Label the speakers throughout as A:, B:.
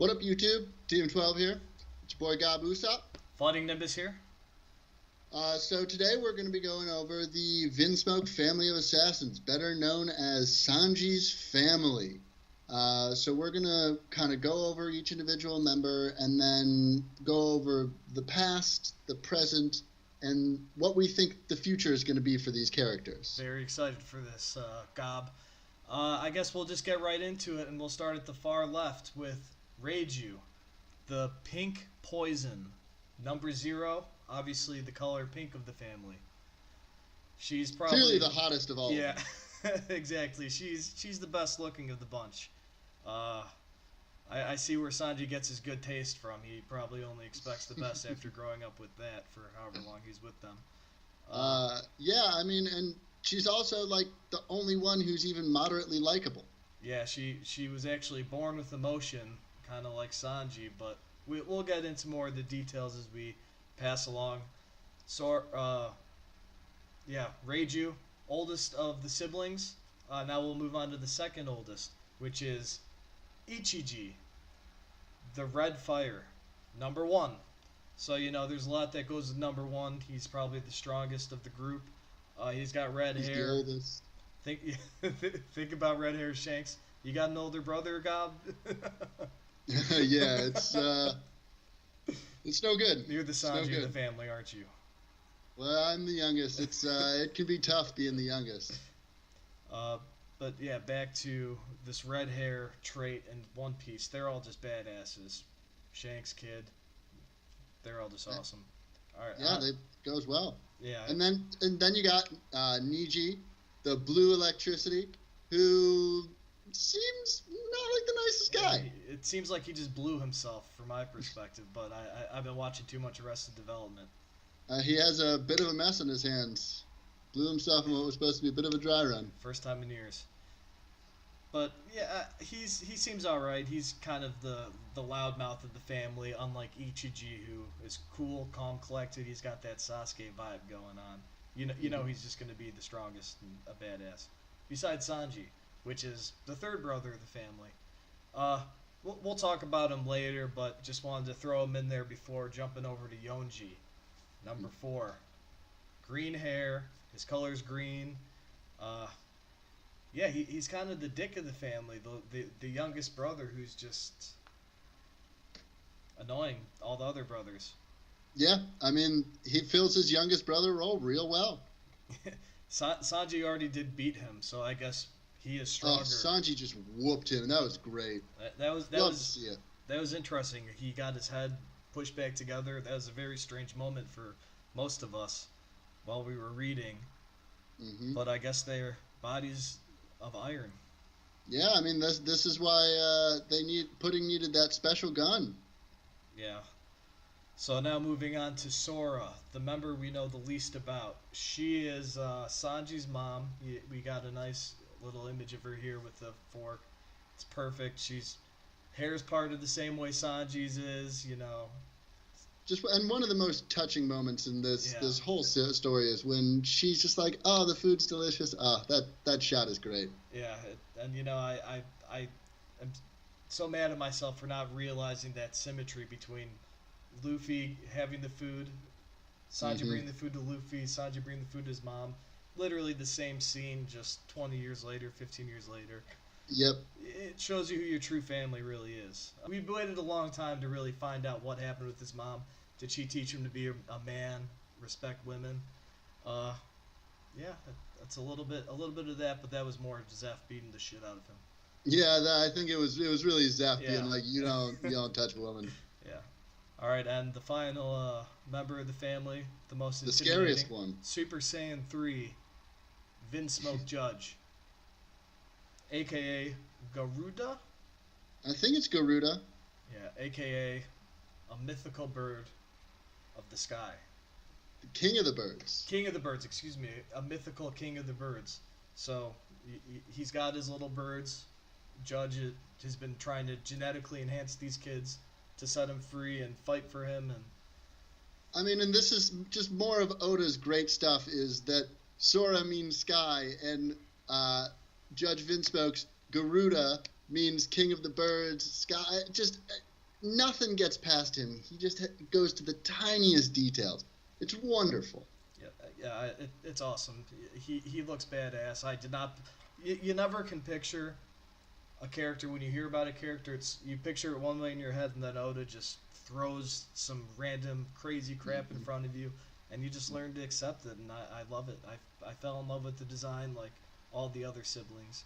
A: What up, YouTube? Team 12 here. It's your boy Gab Usopp.
B: Flooding Nimbus here.
A: So today we're going to be going over the Vinsmoke family of assassins, better known as Sanji's family. So we're going to kind of go over each individual member and then go over the past, the present, and what we think the future is going to be for these characters.
B: Very excited for this, Gob. I guess we'll just get right into it, and we'll start at the far left with Reiju, the pink poison, number 0, obviously the color pink of the family. She's probably
A: Clearly the hottest of all.
B: Yeah, exactly. She's the best looking of the bunch. I see where Sanji gets his good taste from. He probably only expects the best after growing up with that for however long he's with them.
A: Yeah, I mean, and she's also like the only one who's even moderately likable.
B: Yeah, she was actually born with emotion, kind of like Sanji, but we'll get into more of the details as we pass along. So, yeah, Reiju, oldest of the siblings. Now we'll move on to the second oldest, which is Ichiji, the Red Fire, number 1. So, there's a lot that goes with number 1. He's probably the strongest of the group. He's got red hair.
A: He's the oldest.
B: Think about red hair, Shanks. You got an older brother, Gob?
A: Yeah, it's no good.
B: You're the Sanji of the family, aren't you?
A: Well, I'm the youngest. It can be tough being the youngest.
B: But yeah, back to this red hair trait in One Piece. They're all just badasses. Shanks, Kid, they're all just awesome. All right.
A: Yeah, that goes well.
B: Yeah.
A: And then you got Niji, the blue electricity, who seems not like the nicest guy.
B: Yeah, it seems like he just blew himself from my perspective, but I've been watching too much Arrested Development.
A: He has a bit of a mess on his hands. Blew himself in what was supposed to be a bit of a dry run.
B: First time in years. But yeah, he seems all right. He's kind of the loudmouth of the family, unlike Ichiji, who is cool, calm, collected. He's got that Sasuke vibe going on. You know he's just going to be the strongest and a badass. Besides Sanji, which is the third brother of the family. We'll talk about him later, but just wanted to throw him in there before jumping over to Yonji, number 4. Green hair, his color's green. Yeah, he's kind of the dick of the family, the youngest brother who's just annoying all the other brothers.
A: Yeah, I mean, he fills his youngest brother role real well.
B: Sanji already did beat him, so I guess he is stronger.
A: Oh, Sanji just whooped him. That was great.
B: That was
A: Love to see it.
B: That was interesting. He got his head pushed back together. That was a very strange moment for most of us while we were reading.
A: Mm-hmm.
B: But I guess they're bodies of iron.
A: Yeah, I mean, this is why Pudding needed that special gun.
B: Yeah. So now moving on to Sora, the member we know the least about. She is Sanji's mom. We got a nice little image of her here with the fork. It's perfect. She's hair's parted the same way Sanji's is,
A: And one of the most touching moments in this whole story is when she's just like, "Oh, the food's delicious." Oh, that shot is great.
B: Yeah, and I am so mad at myself for not realizing that symmetry between Luffy having the food, Sanji bringing the food to Luffy, Sanji bringing the food to his mom. Literally the same scene, just 20 years later, 15 years later.
A: Yep.
B: It shows you who your true family really is. We've waited a long time to really find out what happened with his mom. Did she teach him to be a man, respect women? Yeah, that's a little bit of that, but that was more Zeph beating the shit out of him.
A: Yeah, I think it was really Zeph being like, you don't touch a woman.
B: Yeah. All right, and the final member of the family, the most
A: the scariest one,
B: Super Saiyan 3, Vinsmoke Judge, a.k.a. Garuda?
A: I think it's Garuda.
B: Yeah, a.k.a. a mythical bird of the sky.
A: The king of the birds.
B: King of the birds, excuse me. A mythical king of the birds. So, he's got his little birds. Judge has been trying to genetically enhance these kids to set him free and fight for him. And
A: I mean, and this is just more of Oda's great stuff, is that Sora means sky, and Judge Vinsmoke's Garuda means king of the birds, sky. Just nothing gets past him. He just goes to the tiniest details. It's wonderful.
B: It's awesome. He looks badass. I did not. You never can picture a character when you hear about a character. It's you picture it one way in your head, and then Oda just throws some random crazy crap in front of you, and you just learn to accept it. And I love it. I fell in love with the design like all the other siblings.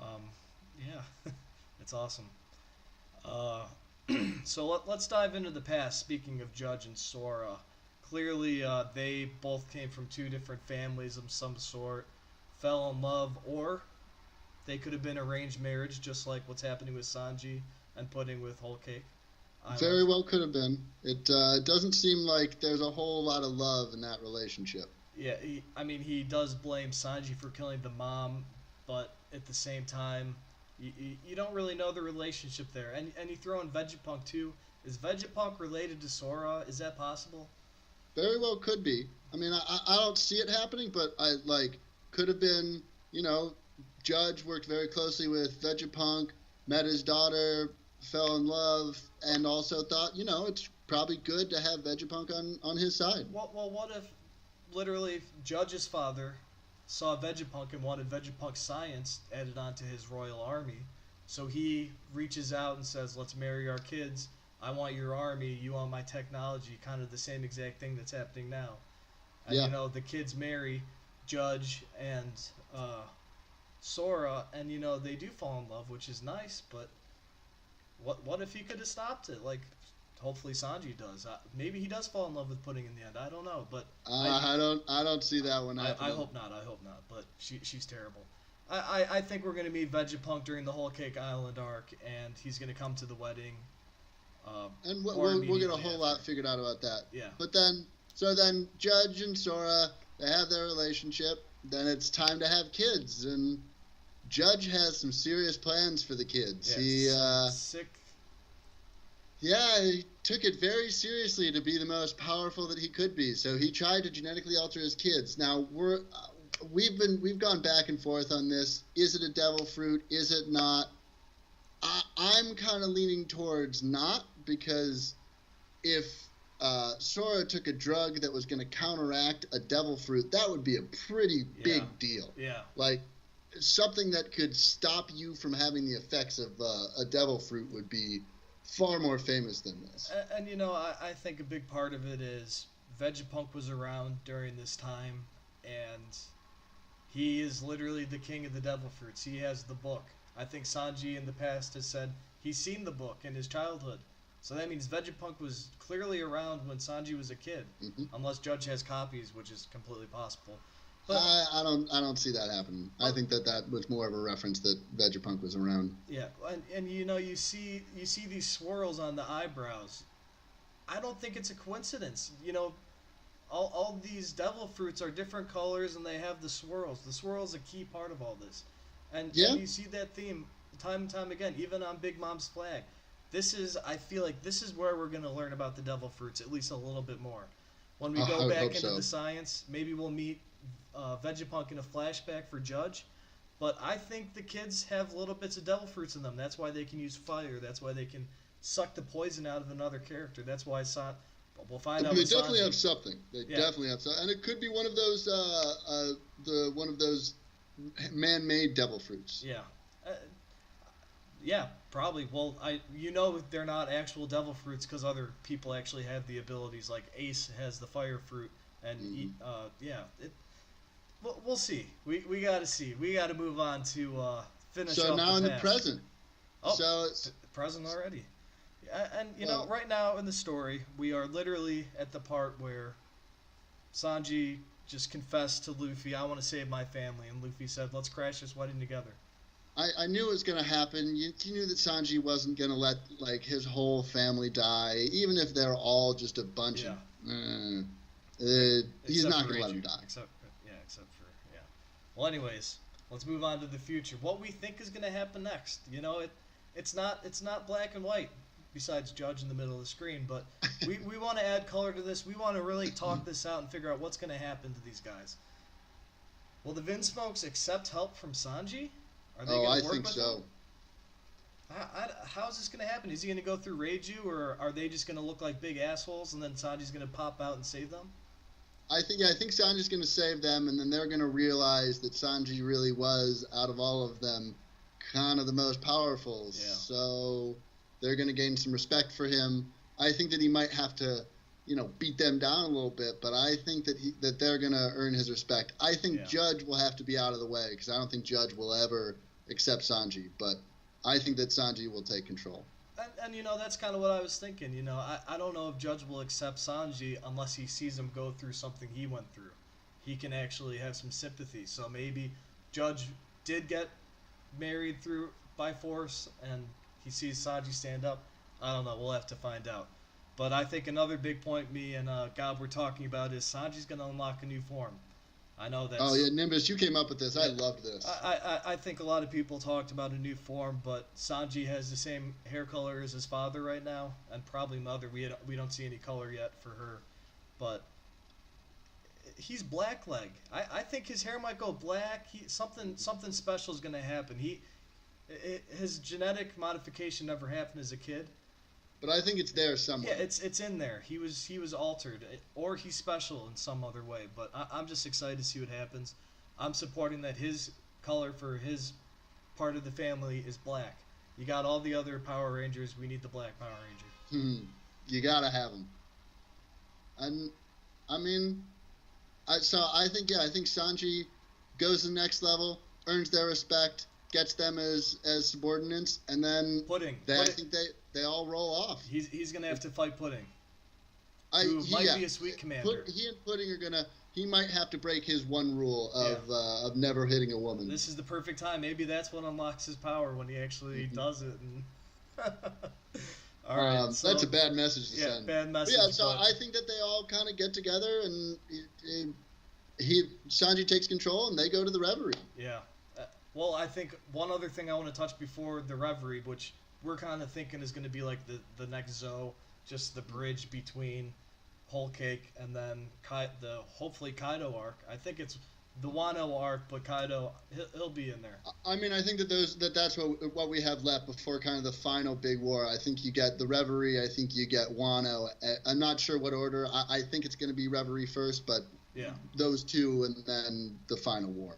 B: Yeah, it's awesome. Uh, so let's dive into the past. Speaking of Judge and Sora, clearly they both came from two different families of some sort, fell in love, or they could have been arranged marriage, just like what's happening with Sanji and Pudding with Whole Cake Island.
A: Very well could have been. It doesn't seem like there's a whole lot of love in that relationship.
B: Yeah, he does blame Sanji for killing the mom, but at the same time, you don't really know the relationship there. And you throw in Vegapunk too. Is Vegapunk related to Sora? Is that possible?
A: Very well could be. I mean, I don't see it happening, but could have been, Judge worked very closely with Vegapunk, met his daughter, fell in love, and also thought, it's probably good to have Vegapunk on his side.
B: Well, what if literally Judge's father saw Vegapunk and wanted Vegapunk's science added onto his royal army, so he reaches out and says, let's marry our kids. I want your army, you want my technology, kind of the same exact thing that's happening now. And,
A: yeah.
B: The kids marry Judge and Sora, and, they do fall in love, which is nice, but what if he could have stopped it? Like, hopefully Sanji does. Maybe he does fall in love with Pudding in the end. I don't know, but
A: I don't see that one happening.
B: I hope not. But she's terrible. I think we're gonna meet Vegapunk during the Whole Cake Island arc, and he's gonna come to the wedding.
A: And we'll get a whole lot figured out about that.
B: Yeah.
A: But then Judge and Sora, they have their relationship. Then it's time to have kids, and Judge has some serious plans for the kids.
B: Yeah, sick.
A: Yeah, he took it very seriously to be the most powerful that he could be. So he tried to genetically alter his kids. Now we've gone back and forth on this. Is it a devil fruit? Is it not? I'm kind of leaning towards not, because if Sora took a drug that was going to counteract a devil fruit, that would be a pretty big deal.
B: Yeah.
A: Like, something that could stop you from having the effects of a devil fruit would be far more famous than this.
B: And I think a big part of it is Vegapunk was around during this time, and he is literally the king of the devil fruits. He has the book. I think Sanji in the past has said he's seen the book in his childhood. So that means Vegapunk was clearly around when Sanji was a kid, unless Judge has copies, which is completely possible. But
A: I don't see that happening. I think that was more of a reference that Vegapunk was around.
B: Yeah, and you see these swirls on the eyebrows. I don't think it's a coincidence. All these devil fruits are different colors, and they have the swirls. The swirl's a key part of all this. And you see that theme time and time again, even on Big Mom's flag. I feel like this is where we're going to learn about the devil fruits at least a little bit more. When we go back into the science, maybe we'll meet Vegapunk in a flashback for Judge. But I think the kids have little bits of devil fruits in them. That's why they can use fire. That's why they can suck the poison out of another character. That's why we'll find out.
A: They definitely have something. Definitely have something, and it could be one of those man-made devil fruits.
B: Yeah. Yeah, probably. Well, they're not actual devil fruits because other people actually have the abilities. Like Ace has the fire fruit, and we'll see. We got to see. We got to move on to finish.
A: So
B: up
A: now in the present.
B: Oh, so it's present already. And right now in the story, we are literally at the part where Sanji just confessed to Luffy, "I want to save my family," and Luffy said, "Let's crash this wedding together."
A: I knew it was going to happen. You knew that Sanji wasn't going to let his whole family die, even if they're all just a bunch of. He's not going to let them die.
B: Except for. Well, anyways, let's move on to the future. What we think is going to happen next. It's not black and white. Besides Judge in the middle of the screen, but we want to add color to this. We want to really talk this out and figure out what's going to happen to these guys. Will the Vinsmokes accept help from Sanji? Are they going to work
A: I think
B: with
A: so.
B: him? How is this going to happen? Is he going to go through Reiju, or are they just going to look like big assholes, and then Sanji's going to pop out and save them?
A: I think Sanji's going to save them, and then they're going to realize that Sanji really was, out of all of them, kind of the most powerful.
B: Yeah.
A: So they're going to gain some respect for him. I think that he might have to, beat them down a little bit, but I think that they're going to earn his respect. I think Judge will have to be out of the way, because I don't think Judge will ever accept Sanji, but I think that Sanji will take control.
B: And that's kind of what I was thinking. I don't know if Judge will accept Sanji unless he sees him go through something he went through. He can actually have some sympathy. So maybe Judge did get married by force, and he sees Sanji stand up. I don't know. We'll have to find out. But I think another big point me and Gob were talking about is Sanji's going to unlock a new form. I know that.
A: Oh yeah, Nimbus, you came up with this. I loved this.
B: I think a lot of people talked about a new form, but Sanji has the same hair color as his father right now, and probably mother. We don't see any color yet for her, but he's blackleg. I think his hair might go black. Something special is going to happen. His genetic modification never happened as a kid.
A: But I think it's there somewhere.
B: Yeah, it's in there. He was altered, or he's special in some other way. But I'm just excited to see what happens. I'm supporting that his color for his part of the family is black. You got all the other Power Rangers. We need the black Power Ranger.
A: You gotta have them. And I mean, I think Sanji goes to the next level, earns their respect, gets them as subordinates, and then I think they all roll off.
B: He's gonna have to fight Pudding, who might be a sweet commander.
A: He and Pudding are gonna. He might have to break his one rule of never hitting a woman.
B: This is the perfect time. Maybe that's what unlocks his power when he actually does it. And all right, so,
A: that's a bad message to send.
B: Yeah, bad message.
A: But I think that they all kind of get together, and Sanji takes control, and they go to the Reverie.
B: Yeah. Well, I think one other thing I want to touch before the Reverie, which we're kind of thinking is going to be like the next Zoe, just the bridge between Whole Cake and then the hopefully Kaido arc. I think it's the Wano arc, but Kaido he'll be in there.
A: I mean, I think that's what we have left before kind of the final big war. I think you get the Reverie. I think you get Wano. I'm not sure what order. I think it's going to be Reverie first, but those two, and then the final war.